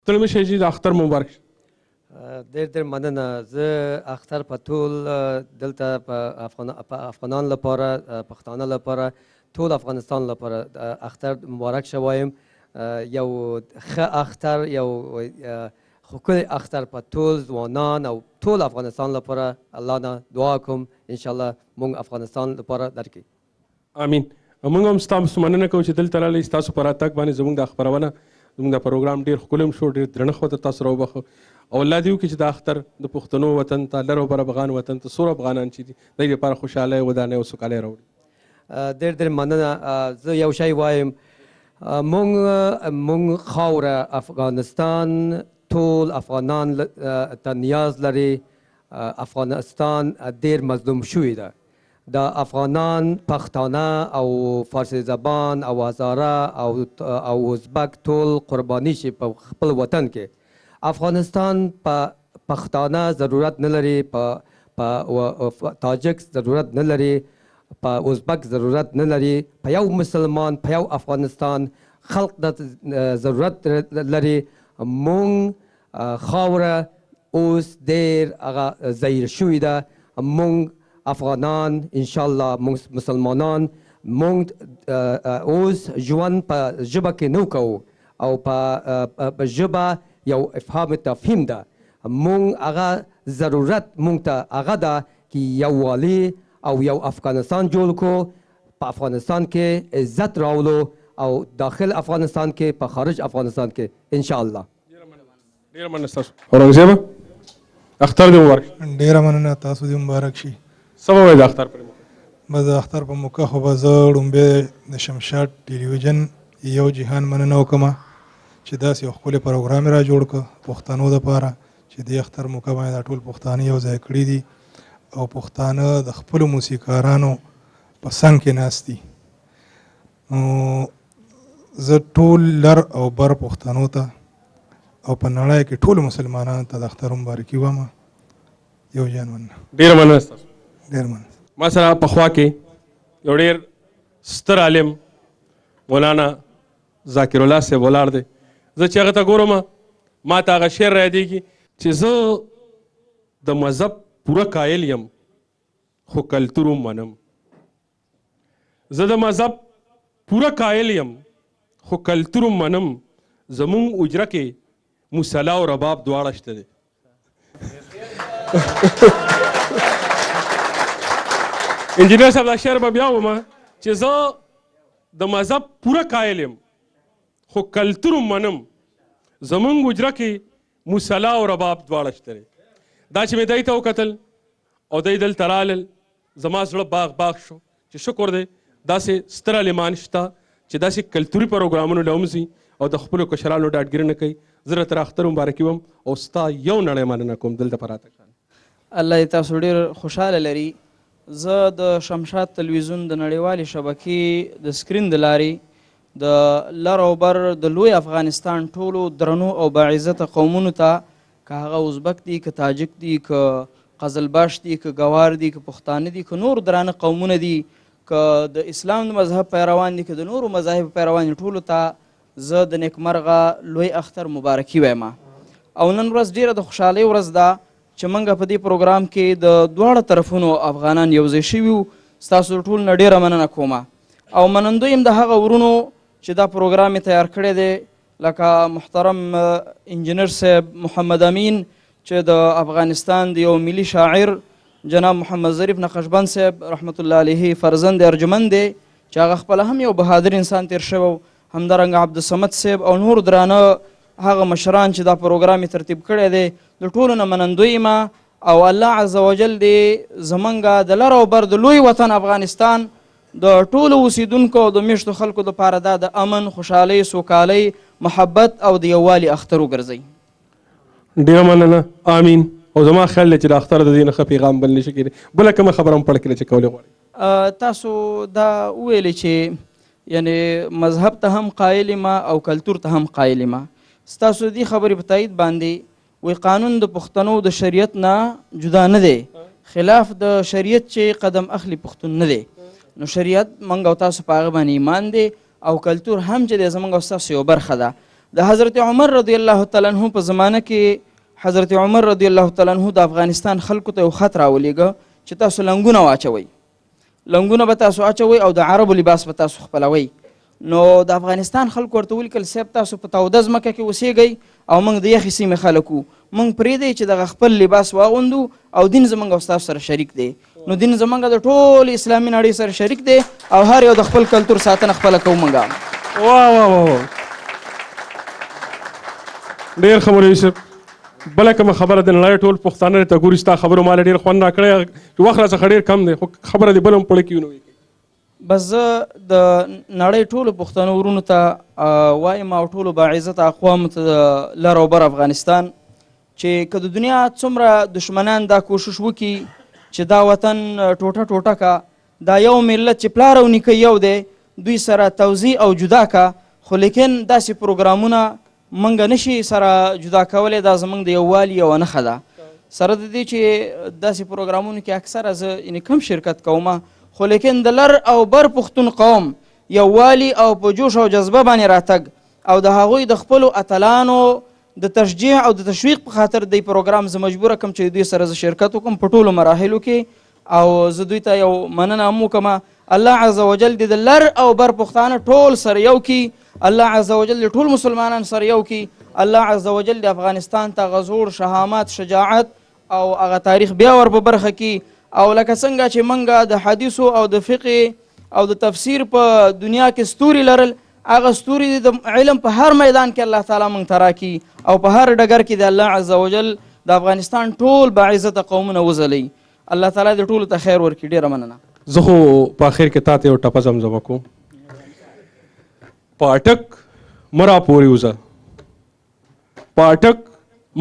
ستړي مه شئ چې د اختر مبارک شه. ډېر مننه. زه اختر په ټول دلته په افغانانو لپاره، پښتانه لپاره، ټول افغانستان لپاره اختر مبارک شه وایم. یو ښه اختر، یو ښکلی اختر په ټول ځوانان او ټول افغانستان لپاره. الله نه دعا کوم انشاءالله موږ افغانستان لپاره درکړي. امین. موږ هم ستاسو مننه کوو چې دلته راغلئ. ستاسو په راتګ باندې زموږ دا خپرونه، زموږ دا پروګرام ډېر ښکلی هم شو، ډېر درنښت ورته تاسو راوبخو. او الله دې وکړي چې دا اختر د پښتنو وطن ته، لر او بر افغان وطن ته څومره افغانان چې دي د دې لپاره خوشحالۍ، ودانۍ او سوکالۍ راوړي. ډېر مننه. زه یو شی وایم، مونږ خاوره افغانستان ټول افغانان ته نیاز لري. افغانستان ډېر مظلوم شوی ده. د افغانان، پښتانه او فارسی زبان او هزاره او ازبک ټول قرباني شي په خپل وطن کې. افغانستان په پښتانه ضرورت نه لري، په تاجک ضرورت نه لري، په ازبک ضرورت نه لري. په یو مسلمان، په یو افغانستان خلق د ضرورت لري. مونږ خاوره اوس ډېر هغه ضعیف شوې ده. مونږ افغانان انشاءالله، مونږ مسلمانان، مونږ اوس ژوند په ژبه کې نه کوو او په ژبه یو افهام تفهیم ده. مونږ هغه ضرورت مونږ ته هغه ده چې یووالي او یو افغانستان جوړ کړو. په افغانستان کې عزت راولو او داخل افغانستان کې، په خارج افغانستان کې انشاءالله. ډېره مننه ستاسو. اورنګزیبه اختر دې مبارک. ډېره مننه، تاسو دې مبارک شي. څه به وایې د اختر پر موقع؟ بس د اختر په موقع خو به زه لومبی د شمشاد ټلویزیون یو جهان مننه وکړم چې داسې یو ښکلی پروګرام یې را جوړ کړ پښتنو دپاره، چې د اختر موقع باندې دا ټول پښتانه یو ځای کړي دي او پښتانه د خپلو موسیقارانو په څنګ کې ناست دي. نو زه ټول لر او بر پښتنو ته او په نړۍ کې ټولو مسلمانانو ته د اختر مبارکي وایم. یو جان مننه. ډېره مننه ستاسو. ډېر مننه. ما سره په خوا کې یو ډېر ستر عالم مولانا ذاکر الله صاحب ولاړ دی. زه چې هغه ته ګورم ما ته هغه شعر رایادېږي چې زه د مذهب پوره قایل یم خو کلتور هم منم. زه د مذهب پوره قایل یم خو کلتور هم منم. زمونږ اجره کې مصلا او رباب دواړه شته دی. انجینر صاحب دا شعر به بیا ومه چې زه د مذهب پوره قایل یم خو کلتور هم منم. زمونږ اجره کې مصلا او رباب دواړه شته دی. دا چې مې دی ته وکتل او دی دلته رالل، زما زړه باغ باغ شو چې شکر دی داسې ستر عالمان شته چې داسې کلتوري پروګرامونو له هم ځي او د خپلو کشرانو ډاډګیري نه کوي. زه راته اختر مبارکي وم او ستا یو نړۍ مننه کوم دلته په راتګ. الله دې تاسو ډېر خوشحاله لري. زه د شمشاد تلویزیون د نړیوالې شبکې د سکرین د لارې د لر او بر د لوی افغانستان ټولو درنو او باعزته قومونو ته، که هغه ازبک دي، که تاجک دي، که قزلباش دي، که ګوار دي، که پښتانه دي، که نور درانه قومونه دي، که د اسلام د مذهب پیروان دي، که د نورو مذاهب پیروان دي، ټولو ته زه د نیکمرغه لوی اختر مبارکي وایم. او نن ورځ ډېره د خوشحالۍ ورځ ده چې موږ په دې پروګرام کې د دواړه طرفونو افغانان یو ځای شوي وو. ستاسو ټول نه ډېره مننه کوم او منندوی یم د هغه ورونو چې دا پروګرام یې تیار کړی دی، لکه محترم انجینر صاحب محمد امین چې د افغانستان د یو ملي شاعر جناب محمد ظریف نقشبند صاحب رحمت الله علیه فرزند ارجمند دی چې هغه خپله هم یو بهادر انسان تیر شوی. همدارنګه عبدالصمد صاحب او نور درانه هغه مشران چې دا پروګرام یې ترتیب کړی دی، د ټولو نه منندوی یم او الله عز وجل دې زمونږ د لر او بر د لوی وطن افغانستان د ټولو اوسیدونکو او د میشتو خلکو دپاره دا د امن، خوشحالۍ، سوکالۍ، محبت او د یووالي اختر وګرځوي. ډېره مننه. آمین. او زما خیال دی چې د اختر د دې نه ښه پیغام بل نشي کېدی. بله کومه خبره هم پړ کړې چې کولی غواړئ؟ تاسو دا وویلې چې یعنې مذهب ته هم قایل یم او کلتور ته هم قایل یم. ستاسو دې خبرې په تایید باندې وی قانون د پښتنو د شریعت نه جدا نه دی، خلاف د شریعت چې قدم اخلي پښتون نه دی. نو شریعت موږ او تاسو په هغه باندې ایمان دی او کلتور هم چې دی زموږ او ستاسو یو برخه ده. د حضرت عمر رضی الله تعالی عنہ په زمانه کې حضرت عمر رضی الله تعالی عنہ د افغانستان خلکو ته یو خط راولېږه چې تاسو لنګونه واچوئ، لنګونه به تاسو اچوئ او د عربو لباس به تاسو خپلوئ. نو د افغانستان خلکو ورته ولیکل صاحب تاسو په توده ځمکه کې اوسېږئ او موږ د یخې سیمې خلک وو، موږ پرېږدئ چې دغه خپل لباس واغوندو او دین زموږ او ستاسو سره شریک دی. نو دین زموږ د ټول اسلامي نړۍ سره شریک دی او هر یو د خپل کلتور ساتنه خپله کوو موږ. واه واه واه ډېر ښه مولوي صاحب. بله کومه خبره د نړۍ ټول پښتانه ته ګوري ستا خبرو ماله ډېر خوند راکړی چې وخت راڅخه ډېر کم دی خو خبره دې بله هم پړه کي ونه وي. بس زه د نړۍ ټولو پښتنو ورونو ته وایم او ټولو باعزته اقوامو ته د لر او بر افغانستان چې که د دنیا څومره دشمنان دا کوشش وکړي چې دا وطن ټوټه ټوټه کا، دا یو ملت چې پلار او نیکه یو دی دوی سره توزیع او جدا کا، خو لیکن داسې پروګرامونه موږ نشي سره جدا کولی. دا زموږ د یووالي یوه نښه ده. سره د دې چې داسې پروګرامونو کې اکثره زه یعنې کم شرکت کوم، خو لیکن د لر او بر پښتون قوم یووالي او په جوش او جذبه باندې راتګ او د هغوی د خپلو اتلانو د تشجیع او د تشویق په خاطر د پروګرام زه مجبوره کوم چې دوی سره زه شرکت وکړم په ټولو مراحلو کې او زه دوی ته یو مننه هم وکړم. الله عز وجل دې د لر او بر پښتانه ټول سره یو کړي، الله عز وجل دې ټول مسلمانان سره یو کړي، الله عز وجل د افغانستان ته غزور شهامت شجاعت او هغه تاریخ بیا ور په برخه کې او لکه څنګه چې موږ د حدیثو او د فقه او د تفسیر په دنیا کې ستوري لرل، هغه ستوري د علم په هر میدان کې الله تعالی موږ ته راکړي او په هر ډګر کې د الله عز وجل د افغانستان ټول باعزته قومونه وځلوي. الله تعالی د ټولو ته خیر ورکړي. ډېره مننه. زه خو په اخر کې تا ته یو ټپه زمزمه کوم. په اټک مرا پورې وځه، په اټک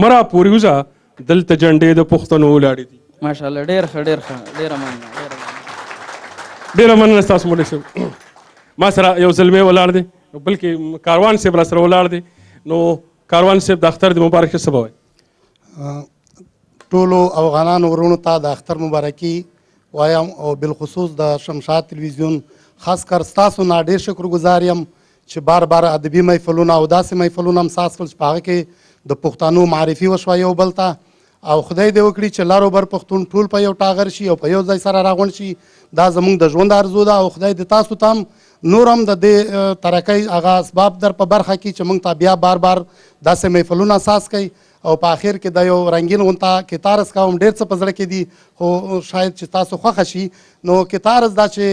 مرا پورې وځه، دلته جنډې د پښتنو ولاړې دي. ماشاءالله ډېر ښه ډېر ښه ډېره مننه ډېره مننه ستاسو مولوي صاحب. ما سره یو زلمی ولاړ دی بلکې کاروان صاحب را سره ولاړ دی. نو کاروان صاحب د اختر د مبارک څه به وایي؟ ټولو افغانانو ورونو ته د اختر مبارکي وایم او بالخصوص د شمشاد تلویزیون خاص کر ستاسو نه ډېر شکرګزار یم چې بار بار ادبي محفلونه او داسې محفلونه هم ساس کړل چې په هغه کې د پښتنو معرفي وشوه یو بل ته او خدای دې وکړي چې لر او بر پښتون ټول په یو ټاغر شي او په یو ځای سره راغونډ شي. دا زموږ د ژوند ارزو ده او خدای دې تاسو ته هم نور هم د دې ترقۍ هغه اسباب در په برخه کړي چې موږ ته بیا بار بار داسې محفلونه اساس کوي او په آخر کې د یو رنګین غونته کتارز کوم ډېر څه په زړه کې دي خو شاید چې تاسو خوښه شي. نو کتارز دا چې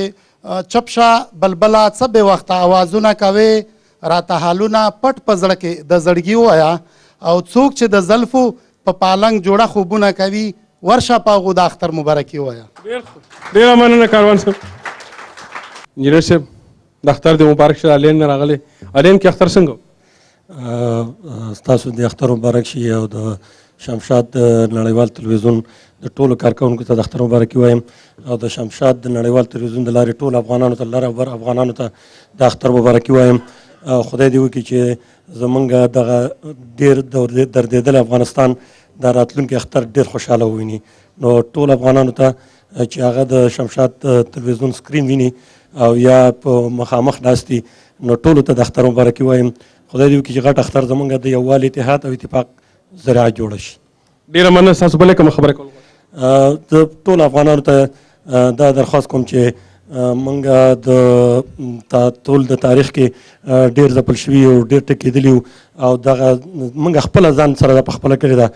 چپشه بلبله څه بې وخته اوازونه کوي راته حالونه پټ په زړه کې د زړګي ووایه او څوک چې د زلفو په پالنګ جوړه خوبونه کوي ورشه په هغو د اختر مبارکي ووایه. ډېره مننه کاروان صاحب. انجینر صاحب د اختر د مبارک شه الین نه راغلی، الین کې اختر څنګه؟ ستاسو د اختر مبارک شي او د شمشاد نړیوال تلویزیون د ټولو کارکوونکو ته د اختر مبارکي وایم او د شمشاد د نړیوال تلویزیون د لارې ټول افغانانو ته لر او بر افغانانو ته د اختر مبارکي وایم. خدای دې وکړي چې زمونږ دغه ډېر دردېدلی افغانستان د راتلونکي اختر ډېر خوشحاله وویني. نو ټول افغانانو ته چې هغه د شمشاد تلویزیون سکرین ویني او یا په مخامخ ناست دي نو ټولو ته د اختر مبارکي وایم. خدای دې وکړي چې غټ اختر زمونږ د یووالي اتحاد او اتفاق ذریعه جوړه شي. ډېره مننه. ستاسو بلې کومه خبره کول غواړم؟ زه ټولو افغانانو ته دا درخواست کوم چې موږ د ټول د تاریخ کې ډېر ځپل شوي او ډېر ټکېدلي او دغه موږ خپله ځان سره په خپله کړې ده.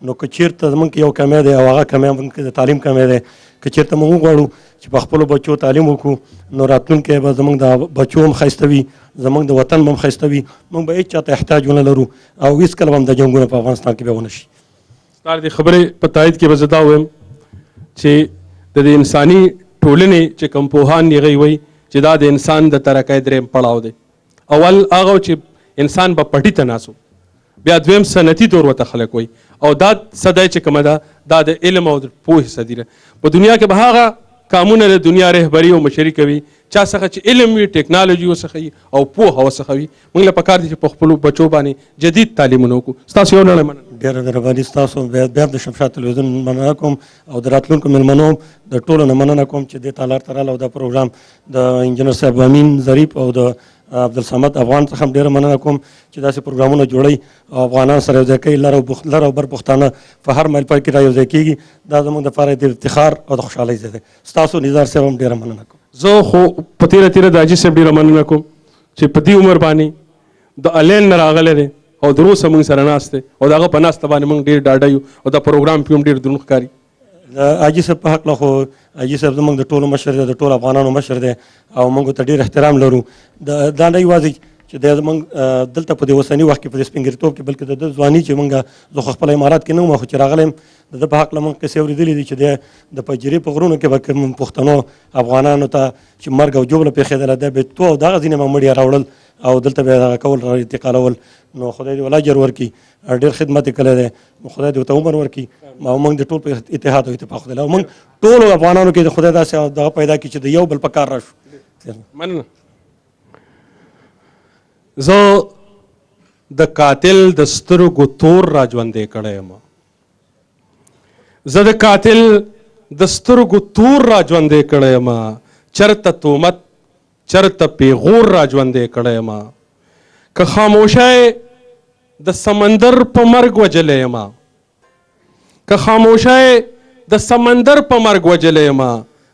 نو که چېرته زموږ کې یو کمی دی او هغه کمی موږ کې د تعلیم کمی دی، که چېرته موږ وغواړو چې په خپلو بچو تعلیم وکړو نو راتلونکی به زموږ د بچو هم ښایسته وي، زموږ د وطن به هم ښایسته وي، موږ به هېڅ چا ته احتیاج ونه لرو او هېڅکله به هم د جنګونه په افغانستان کې بیا ونه شي. ستا د خبرې په تایید کې به زه دا ویم چې د دې انساني ټولنې چې کوم پوهان یې هغوی وایي چې دا د انسان د ترقۍ درېیم پړاو دی. اول هغه چې انسان به پټي ته ناست و، بیا دویم صنعتي دور ورته خلک وایي او دا صدی چې کومه ده دا د علم او د پوهې صدي ده. په دنیا کې به هغه کامونه د دنیا رهبري او مشري کوي چا څخه چې علم وي، ټیکنالوژي ورڅخه وي او پوهه ورڅخه وي. موږ له پکار دي چې په خپلو بچو باندې جدید تعلیمونه وکړو. ستاسو یو نړۍ مننه. ډېره مهرباني. ستاسو بیا د شمشاد تلویزیون مننه کوم او د راتلونکو مېلمنو د ټولو نه مننه کوم چې دې ته لار ته راغله او دا پروګرام د انجینر صاحب امین ظریف او د عبدالصمد افغان څخه هم ډېره مننه کوم چې داسې پروګرامونه جوړوي او افغانان سره یو ځای کوي. لر او بر پښتانه په هر میل پای کې را یو ځای کېږي. دا زموږ دپاره د افتخار او د خوشحالۍ ځای دی. ستاسو نظار صاحب هم ډېره مننه کوم. زه خو په تیره د حاجي صاحب ډېره مننه کوم چې په دې عمر باندې د الین نه راغلی دی او د روسه موږ سره ناست دی او د هغه په ناسته باندې موږ ډېر ډاډه یو او دا پروګرام پې هم ډېر دروند ښکاري. د حاجي صاحب په هکله خو حاجي صاحب زموږ د ټولو مشر دی، د ټولو افغانانو مشر دی او موږ ته ډېر احترام لرو. دا نه یوازې چې د زموږ دلته په دې اوسني وخت کې په دې سپینګریتوب کې بلکې د ده ځواني چې موږ زه خو خپله امارات کې نه وم خو چې راغلی یم د ده په هکله موږ قصې اورېدلې دي چې د پجرې په غرونو کې به کوم پښتنو افغانانو ته چې مرګ او ژوبله پېښېدله دا به تو او دغه ځینې به مړي راوړل او دلته به یې دغه کول را انتقالول. نو خدای دې ولا اجر ورکړي، ډېر خدمت یې کړی دی. نو خدای دې ورته عمر ورکړي او موږ د ټول په اتحاد او اتفاق خدای او موږ ټولو افغانانو کې د خدای داسې دغه پیدا کړي چې د یو بل په کار راشو. مننه. زه د قاتل د سترګو تور را ژوندی کړی یم. زه د قاتل د سترګو تور را ژوندی کړی یم. چرته تهمت چرته پیغور را ژوندی کړی یم. که خاموشی د سمندر په مرګ وجلی یم. که خاموشی د سمندر په مرګ وجلی یم.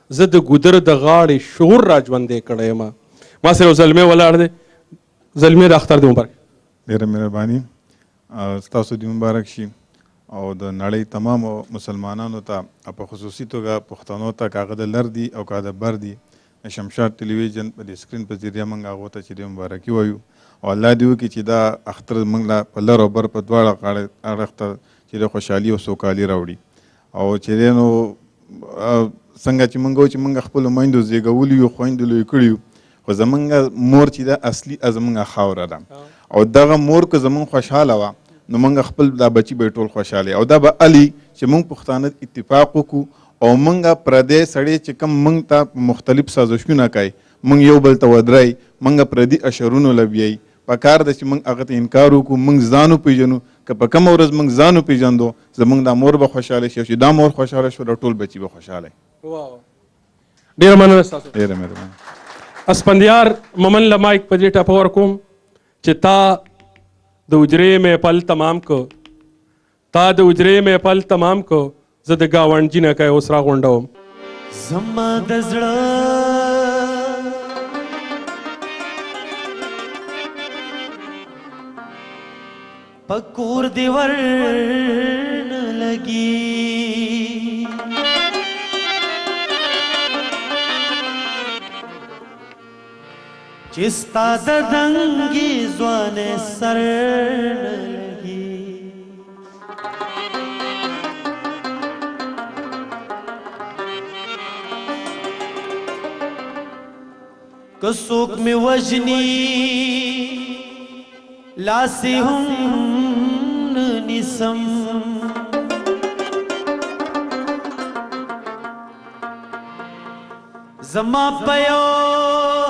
زه د ګودر د غاړې شعور را ژوندی کړی یم. ما سره یو زلمی ولاړ دی. زلمی د اختر دې مبارک. ډېره مهرباني. ستاسو دې مبارک شي او د نړۍ تمامو مسلمانانو ته په خصوصي توګه پښتنو ته که هغه د لر دي او که د بر دي شمشاد ټلویزیون په دې سکرین په ذریعه موږ هغو ته چې دې مبارکي وایو او الله دې وکړي چې دا اختر موږ له په لر او بر په دواړه اړخ ته چې د خوشحالي او سوکالي راوړي. او چې دی نو څنګه چې موږ وایو چې موږ خپلو میندو زیږولي یو خویندو لوی کړي یو خو زمونږ مور چې ده اصلي زمونږ خاوره ده او دغه مور که زمونږ خوشحاله وه نو موږ خپل دا بچي به ټول خوشحاله او دا به علي چې موږ پښتانه اتفاق وکړو او موږ پردی سړی چې کوم موږ ته مختلف سازشونه کوي موږ یو بل ته ودرئ موږ پردي اشرونو له بیایي پکار ده چې موږ هغه ته انکار وکړو موږ ځان وپېژنو که په کومه ورځ موږ ځان وپېژندو زموږ دا مور به خوشحاله شي چې دا مور خوشحاله شو دا ټول بچي به خوشحاله ډېره مننه ستاسو. ډېره مهرباني. اسپندیار ممن له مایک په دې ټاپه ورکوم چې تا د حجرې محفل تمام کو تا د حجرې محفل تمام کو زه د ګاونډي نه کوي اوس راغونډوم. زما د زړه پکور دی ورن لگی چستا د دنګي ځوان سر لگی کڅوک می وجنی لاسی هم نسم زما پیو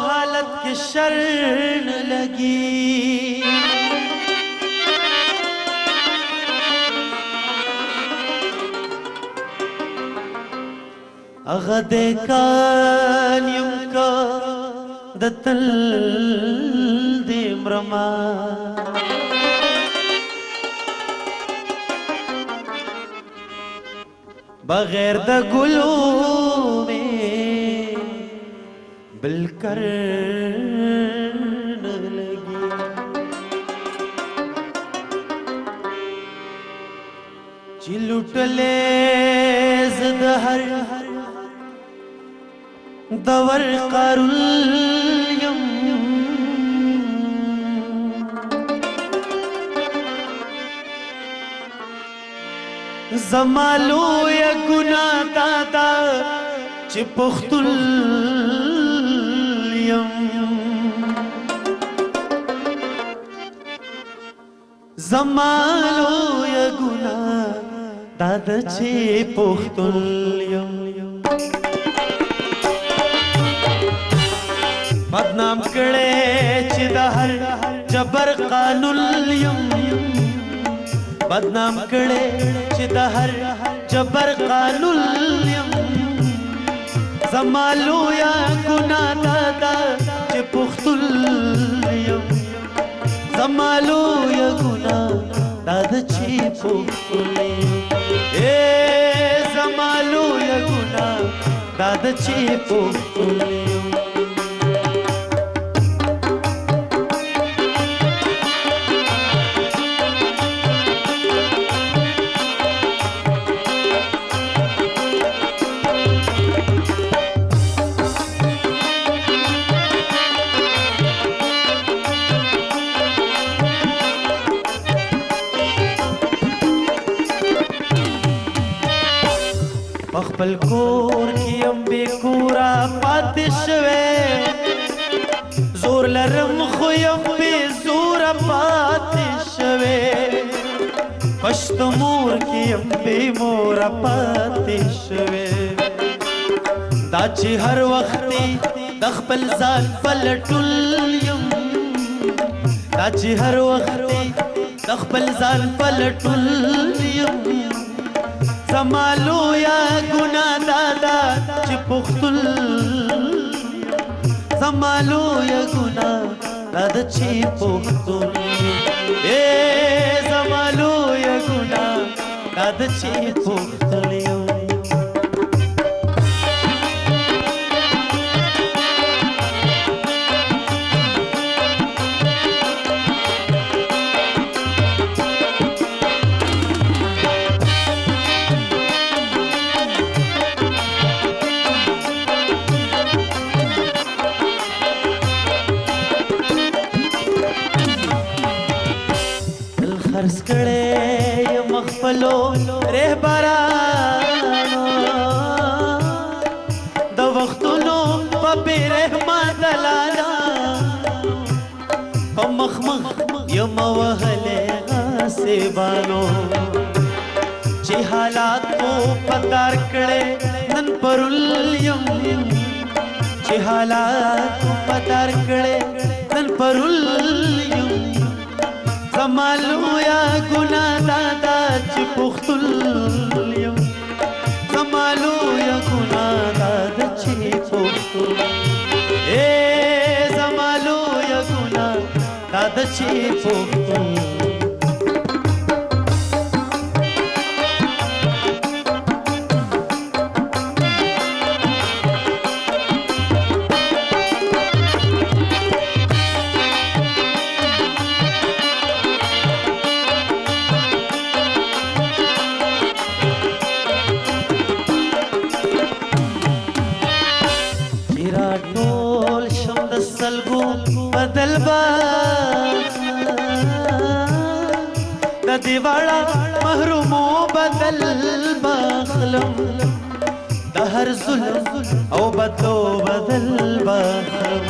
حالت کے شرن لگی اغد کانیم کا دتل دیمرما بغیر د گلو میں بل کرن لگی چلوٹلے زد ہر دور قارلیم زمالو یا گناہ دادا چی پختل یم زمالو یا گناہ دادا چی پختل یم بدنام کڑے چی دا ہر جبر قانون یم بدنام کڑے چی دا ہر جبر قانون یم زمالو یا گناہ دادا چی پختل زمالو یګونا داد چی پوکلی زمالو یګونا داد چی پوکلی خپل کور کې ام بے کورا پاتې شوې زور لرم خو یم بے زور پاتې شوې پښت مور کې ام بے مور پاتې شوې دا چې هر وخت د خپل ځان پلټل یم دا چې هر وخت د خپل ځان پلټل یم زمالو یا گنا دادا چی پختل زمالو یا گنا دادا چی پختل زمالو یا گنا دادا چی پختل خرس کړه یم خپلو رهبرانو د وختونو په بیرحمه دلالا په مخمخ یم وهلې غاسبانو چې حالات کو پدار کړه نن پرول یم چې حالات کو پدار کړه نن پرول یم زمالو یا گنا دادا چی پختل یم زمالو یا گنا دادا چی پختل زمالو یا گنا دادا چی پختل بدل با د دیواړه محرومو بدل باخلم د هر ظلم او بدلو بدل باخلم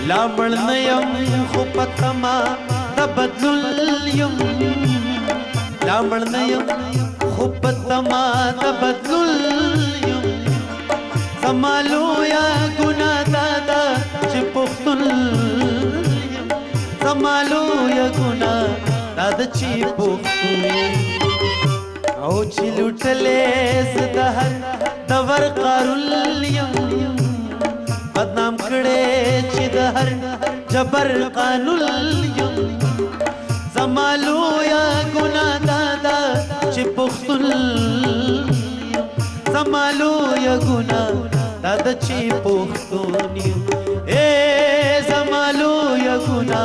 لا مړ نه یم خو پتما د بدلول یم لا مړ نه یم خو پتما د بدلول یم زمالو یا ګنا دادا چې پختل زمالو یا ګنا دادا چې پختل او چې لوټلې زدهر د ورقارل یم بدنام کړې چې د هر جبر قانون یم زمالو یا ګنا دادا چې پختل زمالو یا ګنا دادا چې پختون یم زمالو یا ګنا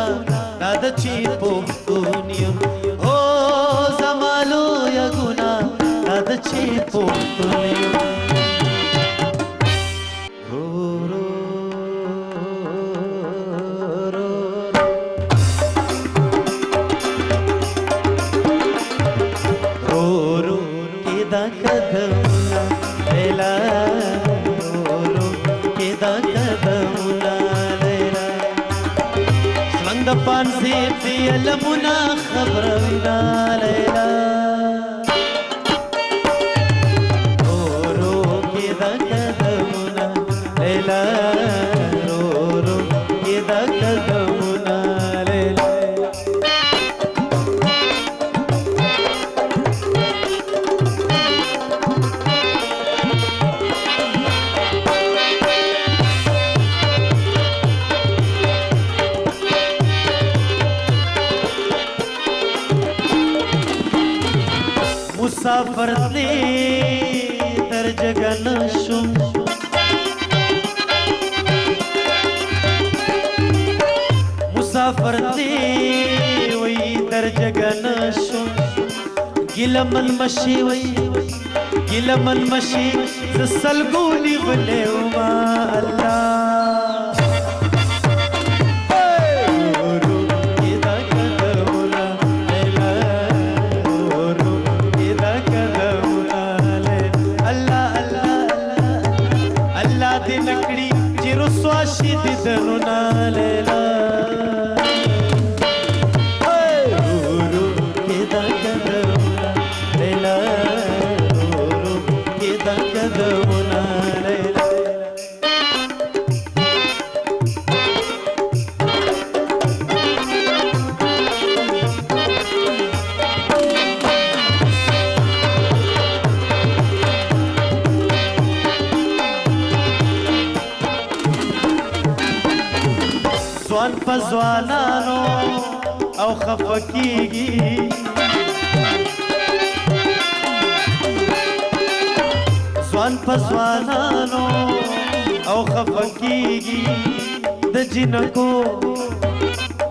دادا چې پختون یم او زمالو یا ګنا دادا چې پختون یم پانسی فی علمنا خبر وینا لیلا رو رو کی دا قدمنا لیلا رو رو کی دا قدمنا لیلا مسافر تلی در جگه نشم مسافر تلی وی در جگه نشم گیله من مشی وی گیله من مشی ز سلګونی ولې وما الله پزوانانو او خفکیږي ځوان پزوانانو او خفکیږي د جنکو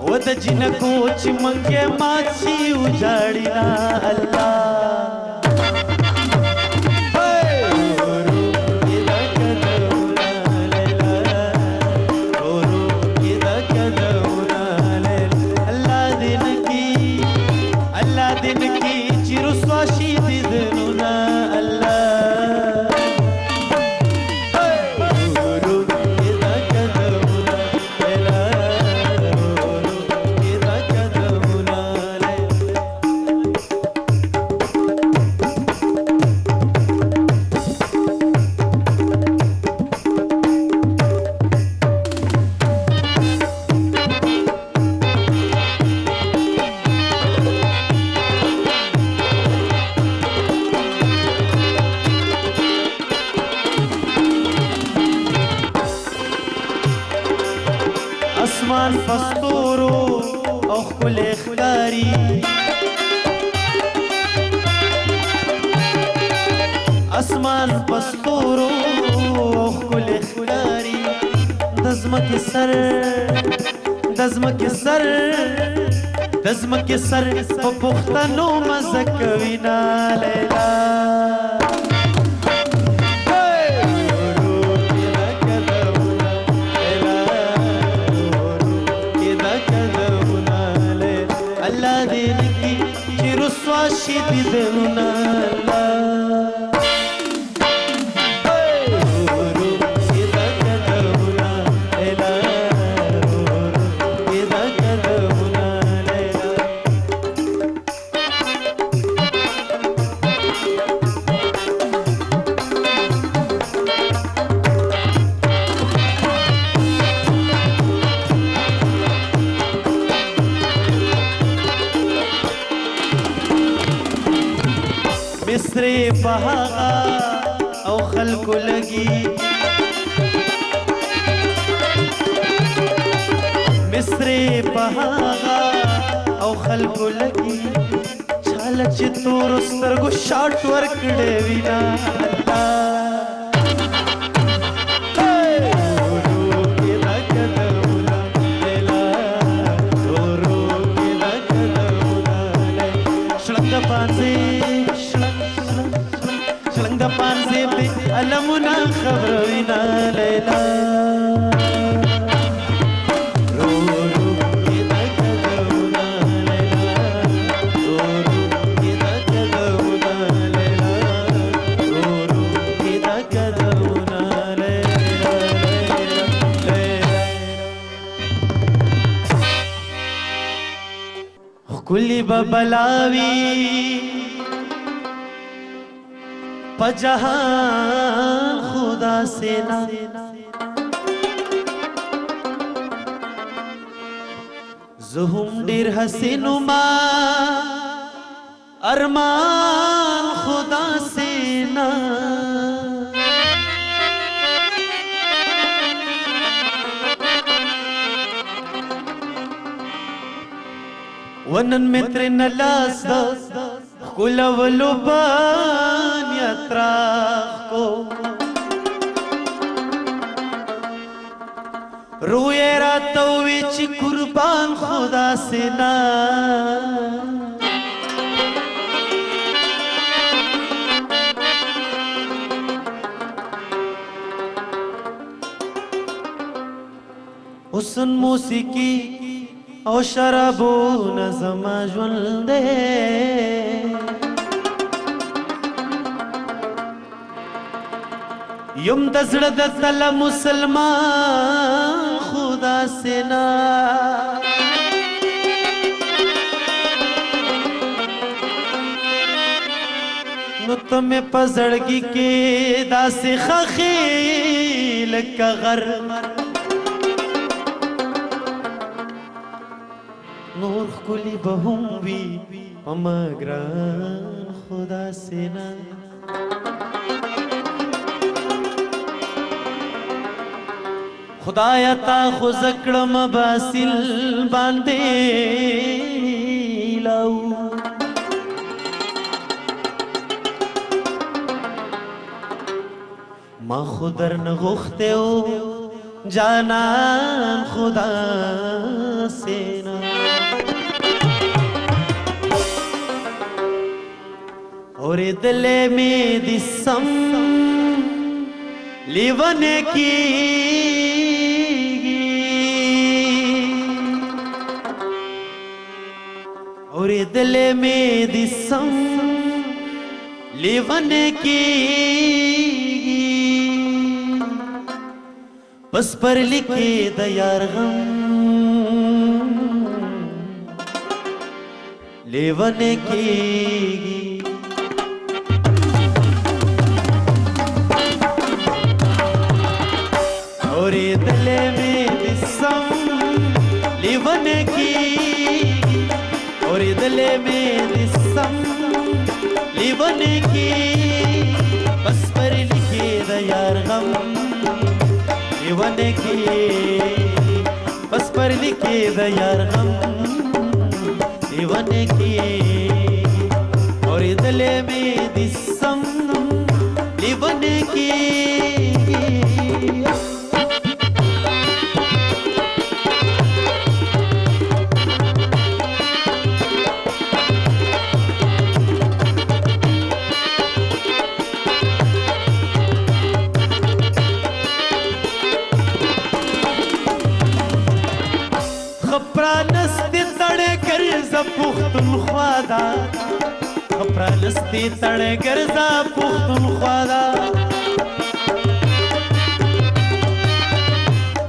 و د جنکو چې منګه ماچی وجاړي نا الله اسمان پستورو او خپل اخکاری اسمان پستورو او خپل اخکاری دزمک سر دزمک سر دزمک سر په پښتنو مزکوي نا لیلا شي دي دلنا مصری بهاغا او خلکو لګي مصری بهاغا او خلکو لګي چالک چې تور سترګو شاټ ورکړې وینا علمنا خبرنا ليلى رورو كده كدونا ليلى رورو كده كدونا ليلى رورو كده كدونا ليلى كل ببلاوي پجہان خدا سے نا زہم ڈیر حسین ما ارمان خدا سے نا ونن متر نلاس دا خلولو بان یتراخ کو روی راتوی چی قربان خدا سے نا حسن موسیقی او شرابو نظم ژوند دی یم د زړه د تله مسلمان خدا سینا نو تمه پزړګي کې داسې خخې لکه غر نور خلی به هم وي پمګران خدا سینا خدایا تا خو زکړم باسل باندې لاو ما خودر نه غوښته جانان خدا سینا اور دل میں دی سم لیونے کی اور دل میں دی سم لیونے کی بس پر لکھے دا یار غم لیونے کی اور دل میں دسم لیونے کی اور دل میں دسم لیونے کی بس پر لکھے دا یار غم لیونے کی بس پر لکھے دا یار غم لیونے کی اور دل میں دسم لیونے کی خپرانستی تڑے گرزا پختونخوا دا خپرانستی تڑے گرزا پختونخوا دا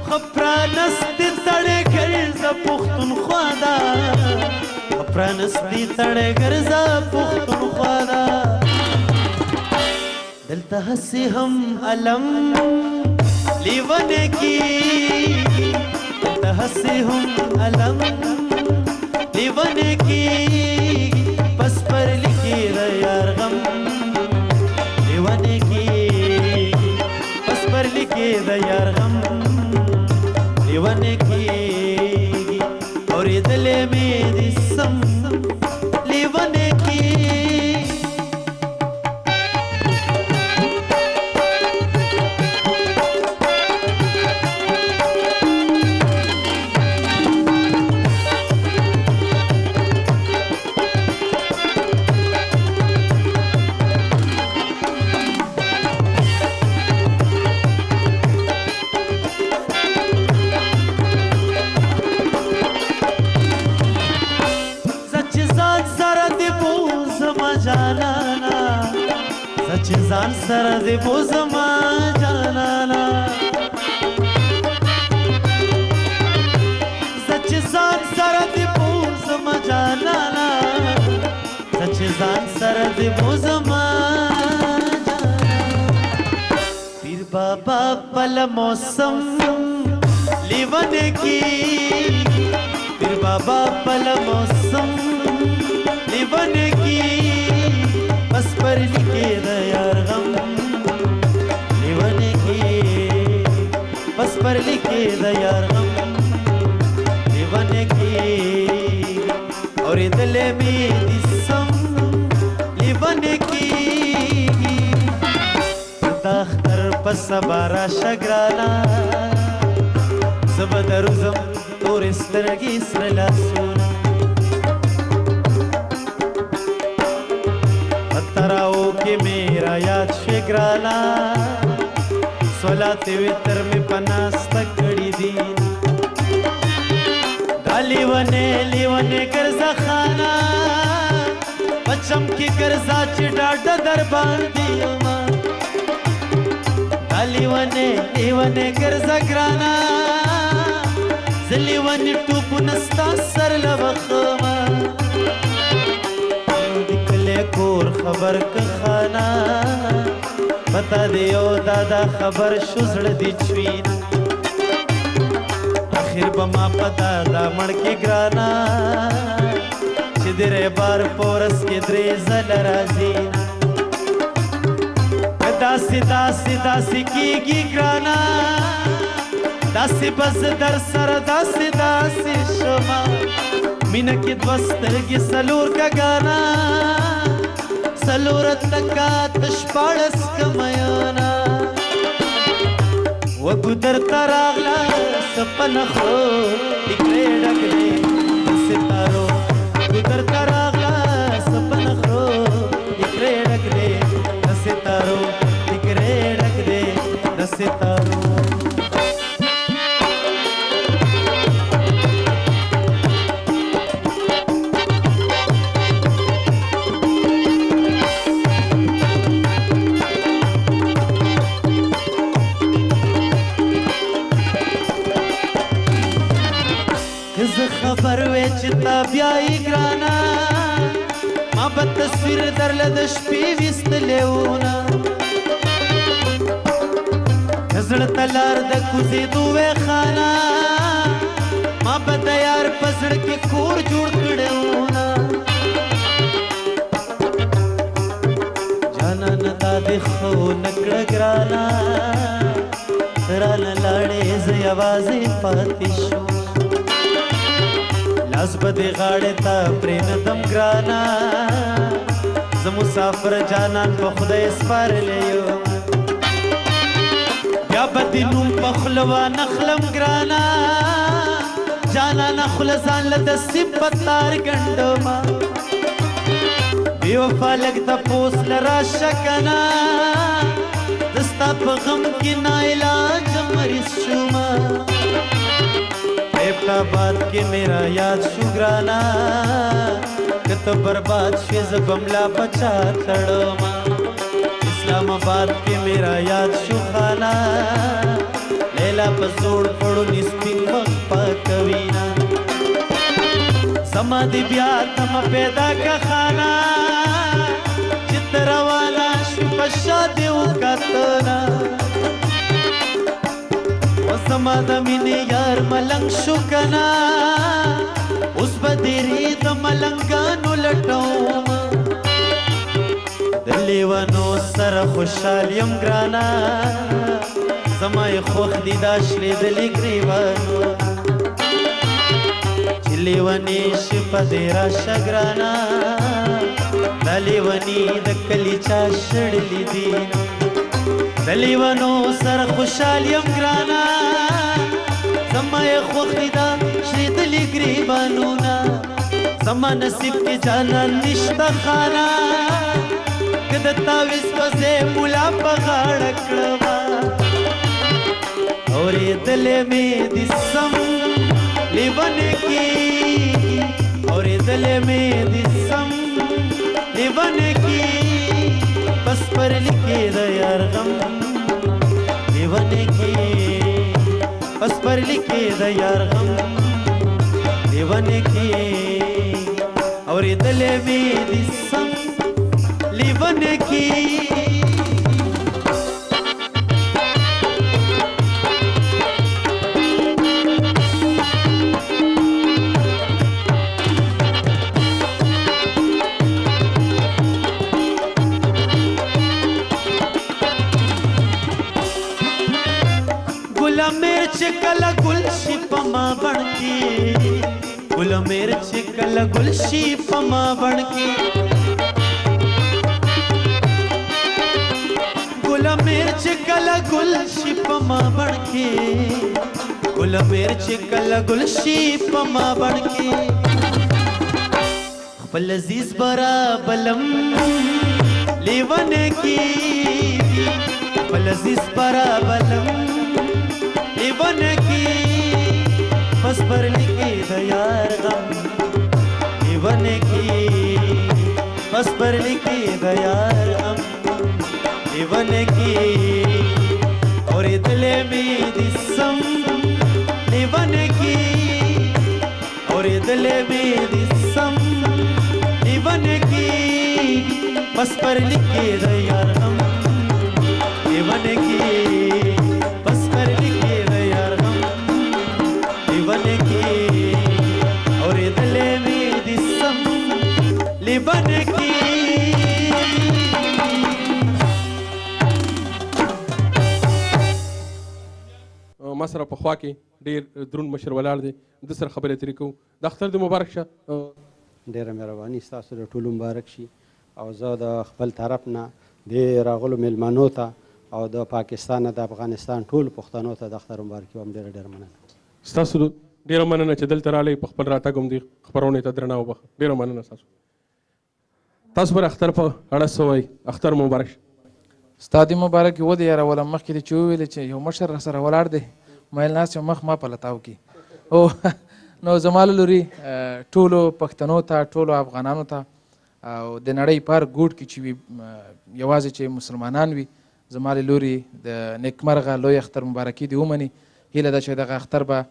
خپرانستی تڑے گرزا پختونخوا دا خپرانستی تڑے گرزا پختونخوا دا دلتا ہسی ہم علم لیونے کی ہنسی ہوں علم لیونے کی بس پر لکھی دا یار غم لیونے کی بس پر لکھی دا یار غم لیونے کی اور دل میں دسم لیونے کی سچ ځان سره دې بوزما جانانا سچ ځان سره دې بوزما جانانا سچ ځان سره دې بوزما پیر بابا پل موسم لیونے کی پیر بابا پل موسم لیونے کی بس پر لکھے دا یار غم لیونے کی بس پر لکھے دا یار غم لیونے کی اور دل میں دسم په سبا راشه ګرانا زه به دروځم تورې سترګې سره لاسونه پتراو کې مې را یاد شوې ګرانا صلات وتر مې په ناسته کړي دي دا لیونې ګرځه خانه پچم کې ګرځا چې ډاډه در باندې یما دا لیونې ګرځه ګرانا زه لیونې ټوپونه ستا سر له وخمه د کلی کور خبر که خانه پتا دې یو دادا خبر شو زړه دې چوین آخر به ما په دادا مړ کې ګرانا چې د ریبار پورس کې درې ځله راځي که داسې کېږي ګرانا داسې بس در سره داسې شما مینه کې دوه سترګې څلور کګانا څلور تکات شپاړس کمیانا وګو درته راغله سپنه خو ټیکرې ډک دی د ستارو وګو درته راغله سپنه خو ټیکرې ډک دی د ستارو ټیکرې ډک دی د ستارو خبر وې چې تا بیایي ګرانا ما به تصویر درله د شپې ویستلی وونه که زړه ته لار د کوزېدو وې خانه ما به د یار په زړه کې کور جوړ کړی وونه جانانه دا دې خو نه کړه ګرانا رانه لاړې زه یوازې پاتې شوم لاس به دې غاړې ته پرېنږدم ګرانا زه مسافر جانان په خدای سپارلی یم بیا به دې نوم په خوله وانخلم ګرانا جانانه خوله ځان له داسې په تار ګنډمه بې وفا لږ تپوس له راشه که نه زه ستا په غم کې ناعلاجه مریض شومه آباد کې میرا یاد شو ګرانا که ته برباد شوې زه به ملا په چا تړمه اسلام آباد کې میرا یاد شو خانه لیلا په زوړ پړوني سپین مخ پاکوینه زما دې بیا تمه پیدا که خانه چې ته روانه شوې په شا دې وکتنه زما د مینې یار ملنګ شو کنا اوس به ډېرې د ملنګانو لټوم د لیونو سره خوشحال یم ګرانا زما یې خوښ دي دا شلېدلې ګریوانو چې لیونې شي په دې راشه ګرانا دا لیونې د کلي چا شړلې دي د لیونو سره خوشحال یم ګرانا زما یې خوښ دي دا شلېدلې ګریوانونه زما نصیب کې جانان نشته خانه که د تاویز په ځای ملا په غاړه کړمه اورېدلې مې دي سم لیونې کېږي اورېدلې مې دي سم لیونې کېږي بس پر لیکې د یار غم لیونې کېږي بس پر لیکې د یار غم لیونې کېږي اورېدلې مې دي سم لیونې کېږي کلا گلشی پما بڑکی گل مرچ کلا گلشی پما بڑکی گل مرچ کلا کله ګل شي په ما بڼ کې ګل بیر چې کله ګل شي په ما بڼ کې خپل عزیز برا بلم لیونه کې خپل عزیز برا بلم لیونه کې بس پر لیکي د یار غم لیونه کې بس پر لیکي د یار غم لیونه کې اور دلې مې دې سم لیونه کې اور دلې مې دې سم لیونه کې بس پر لیکي د یار غم لیونه کې بس پر لیکي د یار غم لیونه کې اور دلې مې دې سم لیونه کې ما سره په خوا کې ډېر دروند مشر ولاړ دی د سره خبرې اترې کوو د اختر دې مبارک شه ډېره مهرباني ستاسو د ټولو مبارک شي او زه د خپل طرف نه د راغلو میلمنو ته او د پاکستان د افغانستان ټولو پښتنو ته د اختر مبارکي وایم ډېره ډېره مننه ستاسو ډېره مننه چې دلته راغلی په خپل راتګ هم دې خپرونې ته درنه وبخښه ډېره مننه تاسو پر اختر په اړه څه وایي اختر مبارک شه ستا دې مبارک ودې یاره ولم مخکې دې چې وویلې چې یو مشر را سره ولاړ دی میل ناست یم مخ ما په لتاو کې او نو زما له لوري ټولو پښتنو ته ټولو افغانانو ته او د نړۍ په هر ګوټ کې چې وي یوازې چې مسلمانان وي زما له لوري د نیکمرغه لوی اختر مبارکي دې ومني هیله ده چې دغه اختر به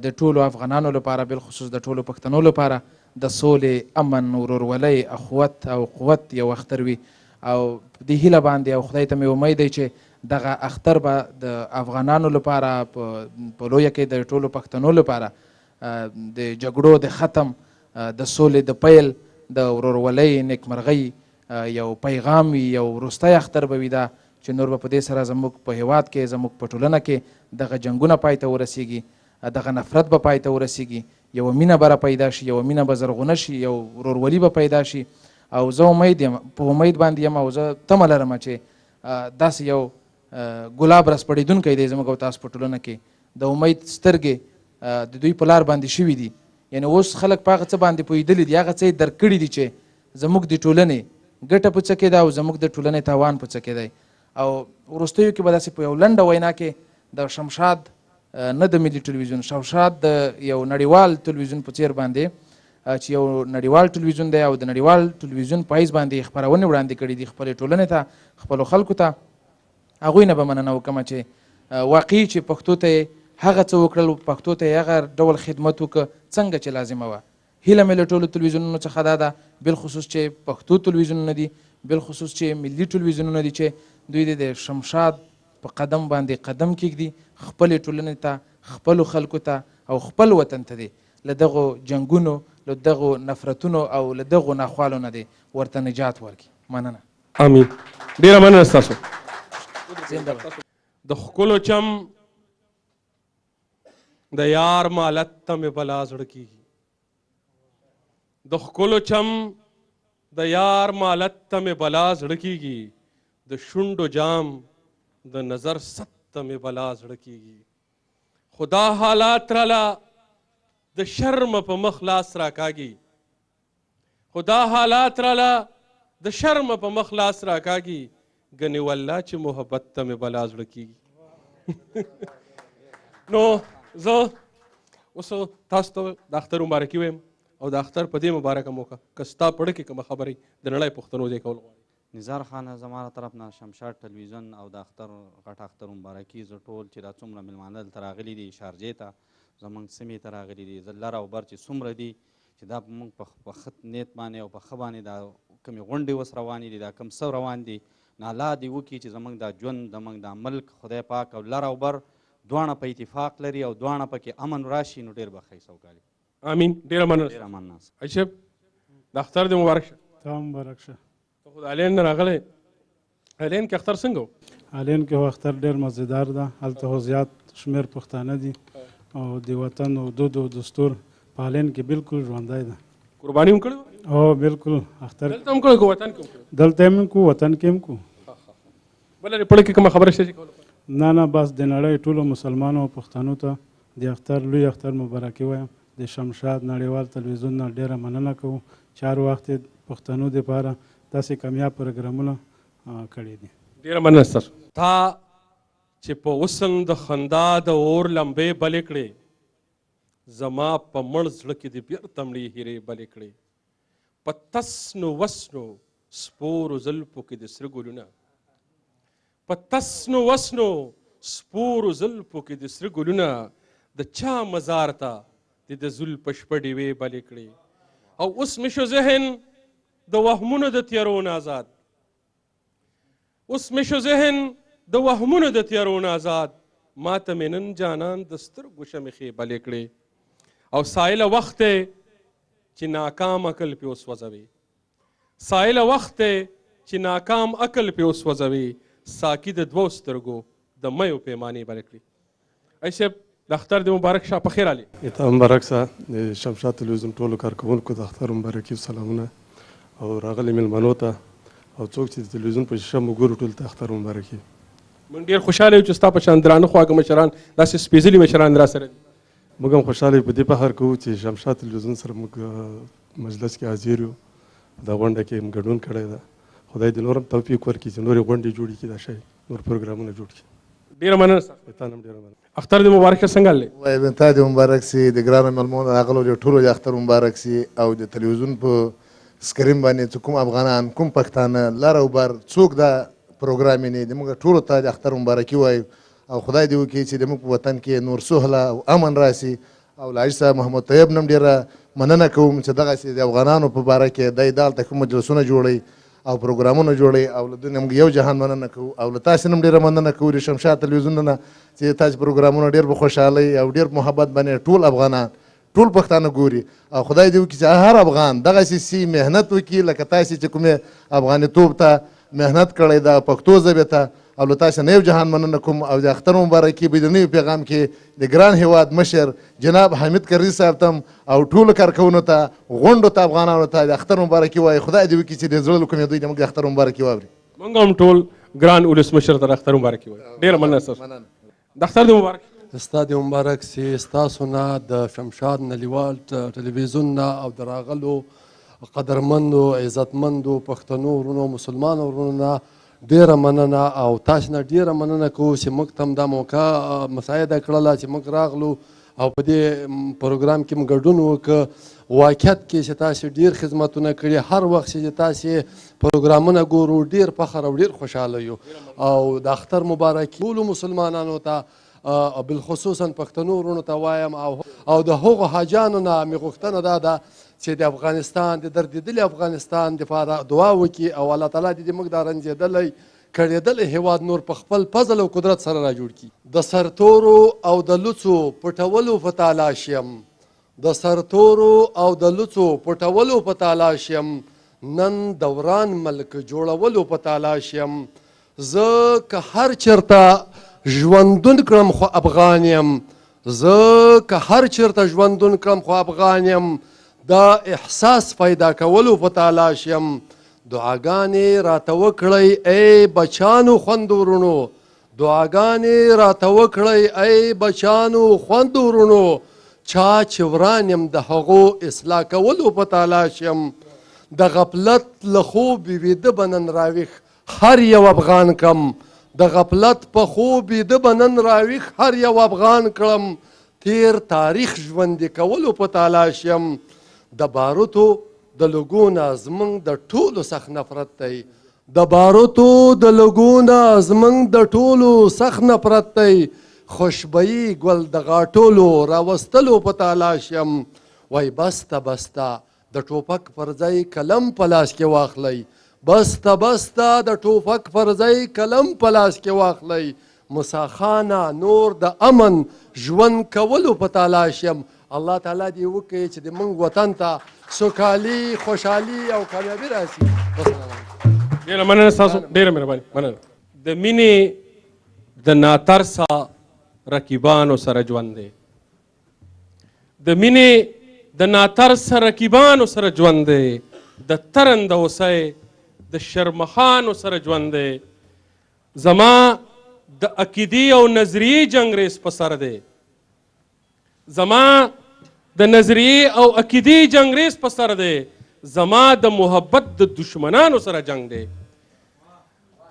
د ټولو افغانانو لپاره بالخصوص د ټولو پښتنو لپاره د سولې امن ورورولۍ اخوت او قوت یو اختر وي او دې هیله باندې او خدای ته مې امید دی چې دغه اختر به د افغانانو لپاره په لویه کې د ټولو پښتنو لپاره د جګړو د ختم د سولې د پیل د ورورولۍ نیکمرغۍ یو پیغام وي یو وروستی اختر به وي دا چې نور به په دې سره زموږ په هیواد کې زموږ په ټولنه کې دغه جنګونه پای ته ورسیږي دغه نفرت به پای ته ورسیږي یوه مینه به را پیدا شي یوه مینه به زرغونه شي یو ورورولي به پیدا شي او زه امید یم په امید باندې یم او زه تمه لرم چې داسې یو ګلاب راسپړېدونکی دی زموږ او تاسو په ټولنه کې د امید سترګې د دوی په لار باندې شوي دي یعنې اوس خلک په هغه څه باندې پوهېدلي دي هغه څه یې درک کړي دي چې زموږ د ټولنې ګټه په څه کې ده او زموږ د ټولنې تاوان په څه کې دی او وروستیو کې به داسې په یو لنډه وینا کې د شمشاد نه د ملي ټلویزیون شمشاد د یو نړیوال ټلویزیون په څیر باندې چې یو نړیوال ټلویزیون دی او د نړیوال ټلویزیون په حیث باندې خپرونې وړاندې کړي دي خپلې ټولنې ته خپلو خلکو ته هغوی نه به مننه وکړمه چې واقعي چې پښتو ته یې هغه څه وکړل پښتو ته یې هغه ډول خدمت وکړه څنګه چې لازمه وه هیله مې له ټولو تلویزیونونو څخه دا ده بالخصوص چې پښتو تلویزیونونه دي بالخصوص چې ملي تلویزیونونه دي چې دوی د شمشاد په قدم باندې قدم کېږدي خپلې ټولنې ته خپلو خلکو ته او خپل وطن ته دی له دغو جنګونو له دغو نفرتونو او له دغو ناخوالو نه دی ورته نجات ورکړي مننه امین ډېره مننه ستاسو د ښکلو چم د یار مالت ته مې بلا زړه کېږي د ښکلو چم د یار مالت ته مې بلا زړه کېږي د شونډو جام د نظر ست ته مې بلا زړه کېږي خدا حالات راله د شرم په مخ لاس راکاږي خدا حالات راله د شرم په مخ لاس راکاږي ګنې والله چې محبت ته مې بلا زړه کېږي نو زه اوس تاسو ته د اختر مبارکي وایم او د اختر په دې مبارکه موقع که ستا په زړه کې کومه خبرې د نړۍ پښتنو دې کول غواړي نزار خانه زما له طرف نه شمشاد ټلویزیون او د اختر غټ اختر مبارکي زه ټول چې دا څومره میلمانه دلته راغلي دي شارجې ته زموږ سیمې ته راغلي دي زه لر او بر چې څومره دي چې دا موږ په ښه نیت باندې او په ښه باندې دا کومې غونډې اوس روانې دي دا کوم څه روان دي نو الله دې وکړي چې زموږ دا ژوند زموږ دا ملک خدای پاک او لر او بر دواړه په اتفاق لري او دواړه پکې امن راشي نو ډېر به ښه سوکالي امین ډېره مننه ډېره مننه عجب د اختر دې مبارک شه تا مبارک شه ته خو د الین نه راغلی الین کې اختر څنګه و الین کې اختر ډېر مزیدار ده هلته خو زیات شمېر پښتانه دي او د وطن او دود او دستور په الین کې بالکل ژوندی ده قرباني هم کړې او بالکل اختر دلته هم کړی که وطن کې هم کړی دلته هم کو وطن کې هم کو بله رپړه کې کومه خبره شته چې کوله نه بس د نړۍ ټولو مسلمانو او پښتنو ته د اختر لوی اختر مبارکي وایم. د شمشاد نړیوال تلویزیون نه ډیره مننه کوو چې هر وخت پښتنو دپاره داسې کامیاب پروګرامونه کړي دي. ډیره مننه ستاسو. تا چې په حسن د خندا د اور لمبې بلې کړې، زما په مړ زړه کې د بیرته مړې هیرې بلې کړې. په تسنو وسنو سپورو زلفو کې د سره ګلونه، په تسنو وسنو سپورو زلفو کې د سره ګلونه، د چا مزار ته د زلفو شپه ډیوې بلې کړې. او اوس مې شو ذهن د وهمونو د تیارو آزاد، اوس مې شو ذهن د وهمونو د تیارو آزاد، ما ته مې نن جانان د سترګو شمخې بلې کړې. او سایله وخت چې ناکام عقل پې وسوځوي، سایله وخت چې ناکام عقل پې وسوځوي، ساقي د دوو سترګو د میو پیمانې بلې کړي. ای صاحب د اختر د مبارک شاه په خیر علي. ته مبارک سه. د شمشاد تلویزیون ټولو کارکوونکو د اختر مبارکي سلامونه، او راغلي مېلمنو ته او څوک چې د تلویزیون په شیشه مو ګورو ټولو ته اختر مبارکي. موږ ډېر خوشحاله یو چې ستا په شان درانه خواږه مشران داسې سپېڅلي مشران را سره دي. موږ هم خوشحاله یو، په دې فخر کوو چې شمشاد تلویزیون سره موږ مجلس کې حاضر یو، دا غونډه کې ګډون کړی ده. خدای دې نور هم توفیق ورکړي چې نورې غونډې جوړې کړي، دا شی نور پروګرامونه جوړ کړي. ډېره مننه ستا. تا هم ډېره مننه. اختر دې مبارک څنګه دی؟ وایم تا دې مبارک سي، د ګرانو مېلمنو راغلو دې ټولو دې اختر مبارک سي. او د تلویزیون په سکرین باندې چې کوم افغانان، کوم پښتانه لر او بر څوک دا پروګرام یې د موږ ټولو ته د اختر مبارکي وایو. او خدای دې وکړي چې زموږ په وطن کې نور سهله او امن راسي. او له حاجي صاحب محمد طیب نه هم ډېره مننه کوم چې دغسې د افغانانو په باره کې دی دلته کوم مجلسونه جوړوي او پروګرامونه جوړوي. او له دوی نه موږ یو جهان مننه کوو. او له تاسې نه هم ډېره مننه کوو د شمشاد تلویزیون نه چې تاسې پروګرامونه ډېر په خوشحالۍ او ډېر محبت باندې ټول افغانان ټول پښتانه ګوري. او خدای دې وکړي چې هر افغان دغسې سي محنت وکړي لکه تاسې چې کومې افغانیتوب ته محنت کړی ده پښتو ژبې ته. او له تاسې نه یو جهان مننه کوم. او د اختر مبارکي به د نوي پیغام کې د ګران هیواد مشر جناب حمید کرزي صاحب ته او ټولو کارکوونو ته غونډو ته افغانانو ته د اختر مبارکي وایي. خدای دې وکړي چې د زړه له کومې دوی زموږ د اختر مبارکي واوري. موږ هم ټول ګران ولسمشر ته د اختر مبارکي وایو. ډېره مننه ستاسو. د اختر د مبارک ستا دې مبارک سي. ستاسو نه د شمشاد نړیوال ټلویزیون نه او د راغلو قدرمندو عزتمندو پښتنو ورونو مسلمانو ورونو نه ډیره مننه. او تاسو نه ډیره مننه کوو چې موږ ته هم دا موقع مساعده کړله چې موږ راغلو او په دې پروګرام کې موږ ګډون وکړو. واقعیت کې چې تاسو ډیر خدمتونه کړي، هر وخت چې تاسو پروګرامونه ګورو ډیر فخر او ډیر خوشحاله یو. او د اختر مبارک ټولو مسلمانانو ته بالخصوصا پښتنو ورونو ته وایم. او د هغو حاجانو نه مې غوښتنه دا ده چې د افغانستان د دردېدلي افغانستان دپاره دعا وکړي او الله تعالی دې موږ دا رنځېدلی کړېدلی هیواد نور په خپل فضل او قدرت سره را جوړ کړي. د سرتورو او د لوڅو پټولو په تالاش یم، د سرتورو او د لوڅو پټولو په تالاش یم، نن دوران ملک جوړولو په تالاش یم. زه که هر چېرته ژوندون کړم خو افغان یم، زه که هر چېرته ژوندون کړم خو افغان یم. دا احساس پیدا کولو په تالاش یم. دعاګانې راته وکړئ ای بچانو خوندو ورونو، دعاګانې راته وکړئ ای بچانو خوندو ورونو. چا چې وران یم د هغو اصلاح کولو په تالاش یم. د غفلت له خوب ویده به نن راویښ هر یو افغان کړم، د غفلت په خوب ویده به نن راویښ هر یو افغان کړم. تیر تاریخ ژوندي کولو په تالاش یم. د باروتو د لوګو نه زموږ د ټولو سخت نفرت دی، د باروتو د لوګو نه زموږ د ټولو سخت نفرت دی. خوشبويي ګل د غاټولو راوستلو په تالاش یم. وای بسته بسته د ټوپک پر ځای قلم په لاس کې واخلئ، بسته بسته د ټوپک پر ځای قلم په لاس کې واخلئ. مساخانه نور د امن ژوند کولو په تالاش یم. الله تعالی دې وکړي چې د موږ وطن ته سوکالي خوشحالي او کامیابي راسي. ډېره مننه ستاسو، ډېره مهرباني مننه. د مینې د ناترسه رقیبانو سره ژوند دی، د مینې د ناترسه رقیبانو سره ژوند دی، د ترنده اوسۍ د شرمخانو سره ژوند دی. زما د عقیدې او نظریې جنګ ریس په سر دی. زما د نظریې او عقیدې جنګ ریس په سر دی. زما د محبت د دشمنانو سره جنگ دی.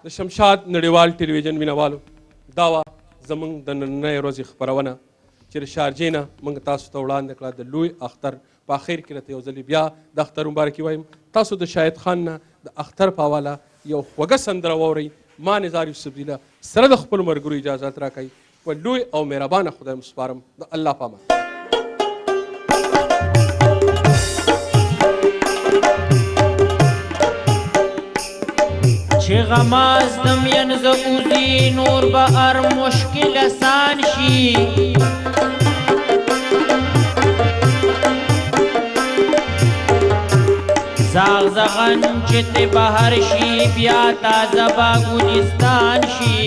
د شمشاد نړیوال ټلویزیون مینوالو دا وه زموږ د نننۍ ورځې خپرونه چې د شارجې نه موږ تاسو ته وړاندې کړه د لوی اختر په اخر کې راته یو ځلې بیا د اختر مبارکي وایم. تاسو د شاهد خان نه د اختر په حواله یو خوږه سندره واورئ. ما نزار یوسفزي له سره د خپلو ملګرو اجازت راکوئ. په لوی او مهربانه خدای مو سپارم. د الله په امان. چې غمازدم ینز اوزی نور به هر مشکل آسان شي. زاغ زغن چې ته بهر شي بیا تازه به ګلستان شي.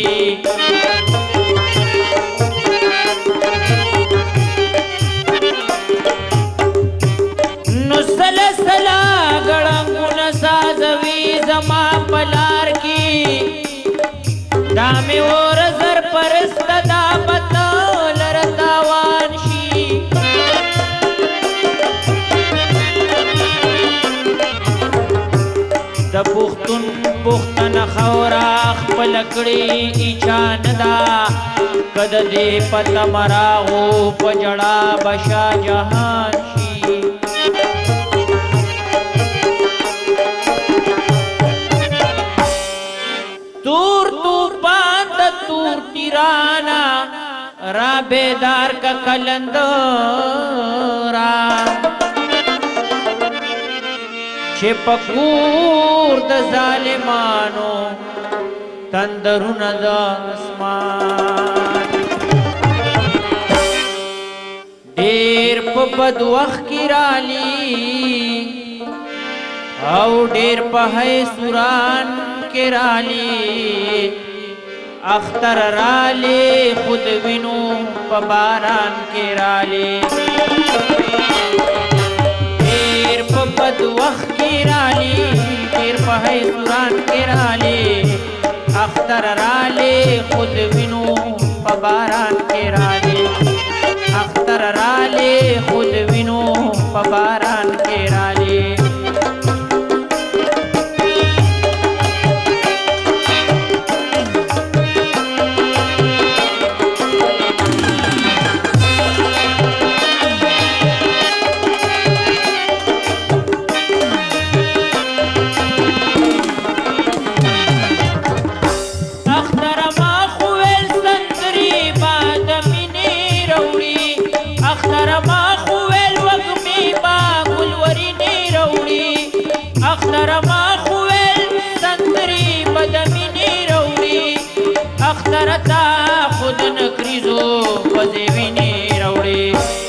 نو سله سله ګړنګونه سازوي زما په لار کې. دا مې اور زر پرست دا پته لره تاوان شي. د پښتون پښتنه خاوره خپله کړې ایچا نه ده. که د دې پته مراغو په ژړا به شاه جهان شي. تور توپان د تور تیرانا را بیدار کا کلندرا. چې پکور د ظالمانو تندرونه د اسمان. ډېر په بد وخت کې رالی او ډېر په حیثوران کې رالی. اختر رالی خود وینو په باران کې رالی. ډېر په بد وخت کې رالی ډېر په حیثوران کې رالی. اختر رالی خود وینو په باران کې رالی. اختر رالی خود وینو په باران کې رالی.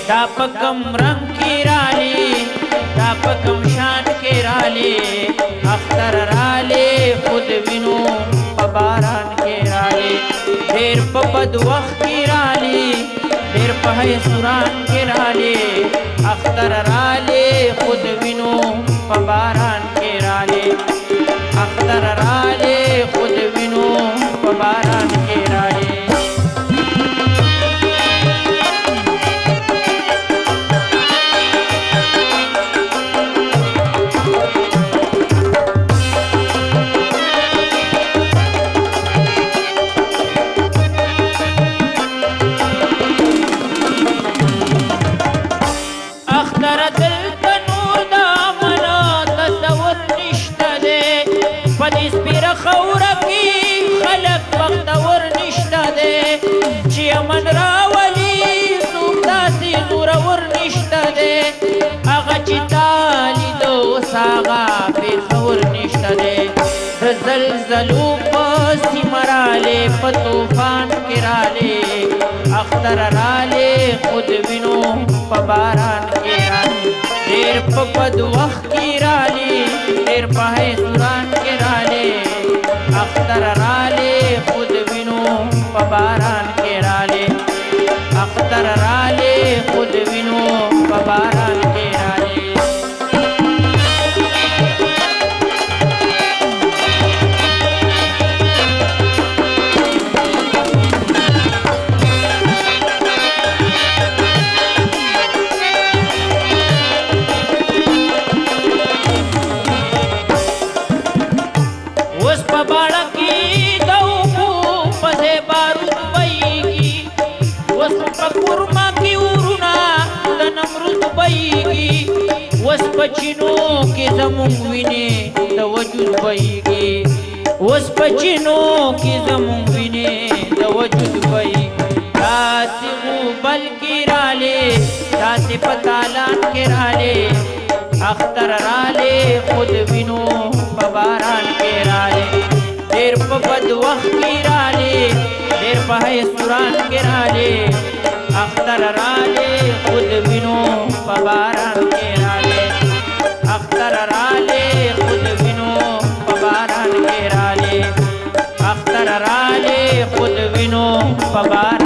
دا پکم رنگ کی رالی دا پکم شان کی رالی. اختر رالی خود وینو په باران کی رالی. ډېر په بد وخت کی رالی ډېر په حیثوران کی رالی. اختر رالی خود وینو په باران کی رالی. اختر رالی خود وینو په باران کی رالی. من راولی څوک داسې زورور نشته دی. هغه چې تا لیدو هغه پېښور نشته دی. د زلزلو په سیمه رالی په طوفان کې رالی. اختر رالی خود وینو په باران کې رالی. ډېر په بد وخت کې رالی ډېر په حیثوران کې رالی. اختر رالی خود وینو په باران کې رالی. اختر رالی خود وینو په باران کې رالی. بهیږي اوس په چینو کې زمونږ وینې د وجود بهیږي اوس په چینو کې زمونږ وینې د وجود بهیږي داسې غوبل کې رالې داسې په تالان کې رالې اختر رالې خود وینو په باران کې رالې ډېر په بد وخت کې رالې ډېر په حیثوران کې رالې اختر رالې خود وینو په باران کې رالې اختر رالې خود وینو په باران کې رالې اختر رالې خود وینو په باران